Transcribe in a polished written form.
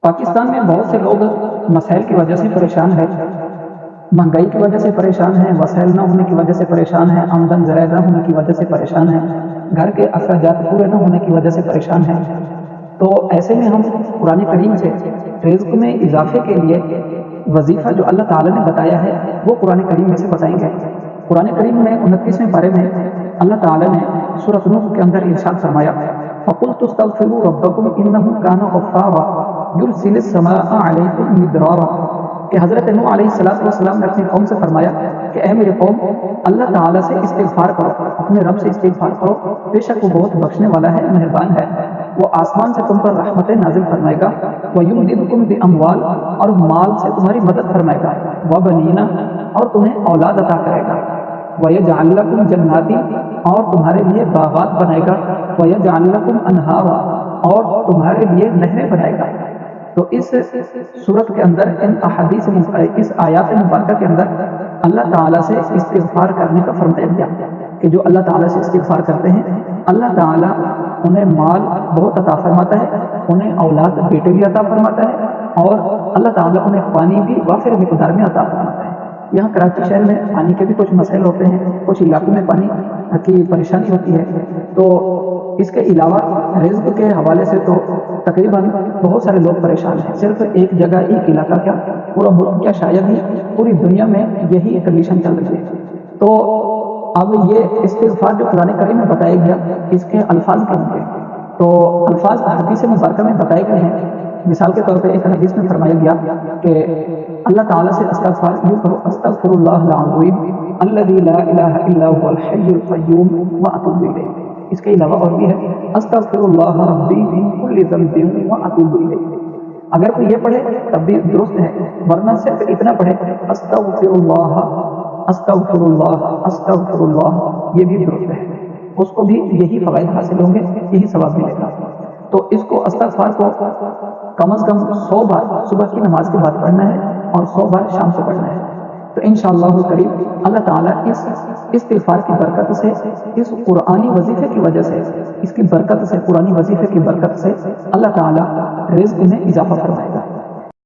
پاکستان میں بہت سے لوگ مسائل کی وجہ سے پریشان ہیں، مہنگائی کی وجہ سے پریشان ہیں، وسائل نہ ہونے کی وجہ سے پریشان ہیں، آمدن ذرائع نہ ہونے کی وجہ سے پریشان ہیں، گھر کے اخراجات پورے نہ ہونے کی وجہ سے پریشان ہیں۔ تو ایسے میں ہم قرآن کریم سے رزق میں اضافے کے لیے وظیفہ جو اللہ تعالیٰ نے بتایا ہے وہ قرآن کریم میں سے بتائیں گے۔ قرآن کریم میں 29ویں پارے میں اللہ تعالیٰ نے سورۃ نوح کے اندر ارشاد فرمایا فَقُلْتُ اسْتَغْفِرُوا رَبَّكُمْ إِنَّهُ كَانَ غَفَّارًا يُرْسِلِ السَّمَاءَ عَلَيْكُمْ مِدْرَارًا کہ حضرت نوح علیہ السلام نے اپنی قوم سے فرمایا کہ اے میری قوم، اللہ تعالیٰ سے استغفار کرو، اپنے رب سے استغفار کرو، بے شک وہ بہت بخشنے والا ہے، مہربان ہے۔ وہ آسمان سے تم پر رحمتیں نازل فرمائے گا، وَيُمْدِدْكُمْ بِأَمْوَالٍ اور مال سے تمہاری مدد فرمائے گا، وَبَنِينَ اور تمہیں اولاد عطا کرے گا، وَيَجْعَلْ لَكُمْ جَنَّاتٍ اور تمہارے لیے باغات بنائے گا، وَيَجْعَلْ لَكُمْ أَنْهَارًا اور تمہارے لیے نہریں بنائے گا۔ تو اس صورت کے اندر اس آیات مبارکہ کے اندر اللہ تعالیٰ سے استغفار کرنے کا فرمایا گیا کہ جو اللہ تعالیٰ سے استغفار کرتے ہیں اللہ تعالیٰ انہیں مال بہت عطا فرماتا ہے، انہیں اولاد بیٹے بھی عطا فرماتا ہے، اور اللہ تعالیٰ انہیں پانی بھی وافر مقدار میں عطا فرماتا ہے۔ یہاں کراچی شہر میں پانی کے بھی کچھ مسائل ہوتے ہیں، کچھ علاقوں میں پانی کی پریشانی ہوتی ہے، تو اس کے علاوہ رزق کے حوالے سے تو تقریباً بہت سارے لوگ پریشان ہیں۔ صرف ایک جگہ ایک علاقہ کیا پورا ملک کیا شاید ہی پوری دنیا میں یہی کنڈیشن چل رہی ہے۔ تو اب یہ استغفار جو قرآن کریم میں بتایا گیا اس کے الفاظ کیا ہوں گے؟ تو الفاظ حدیث مبارکہ میں بتائے گئے ہیں۔ مثال کے طور پہ ایک حدیث میں فرمایا گیا کہ اللہ تعالیٰ سے استغفار یوں کرو استغفر اللہ العظیم الذی لا الہ الا هو الحی القیوم واتوب الیہ۔ اس کے علاوہ اور بھی ہے استغفر اللہ ربی من کل ذنب واتوب الیہ۔ اگر کوئی یہ پڑھے تب بھی درست ہے، ورنہ صرف اتنا پڑھے استغفر اللہ استغفر اللہ استغفر اللہ، یہ بھی درست ہے، اس کو بھی یہی فوائد حاصل ہوں گے، یہی ثواب ملے گا۔ تو اس کو استغفار کو کم از کم 100 بار صبح کی نماز کے بعد پڑھنا ہے اور 100 بار شام کو پڑھنا ہے۔ تو انشاءاللہ الکریم اللہ تعالیٰ اس استغفار کی برکت سے، اس قرآنی وظیفے کی وجہ سے، اس کی برکت سے، قرآنی وظیفے کی برکت سے اللہ تعالیٰ رزق میں اضافہ فرمائے گا۔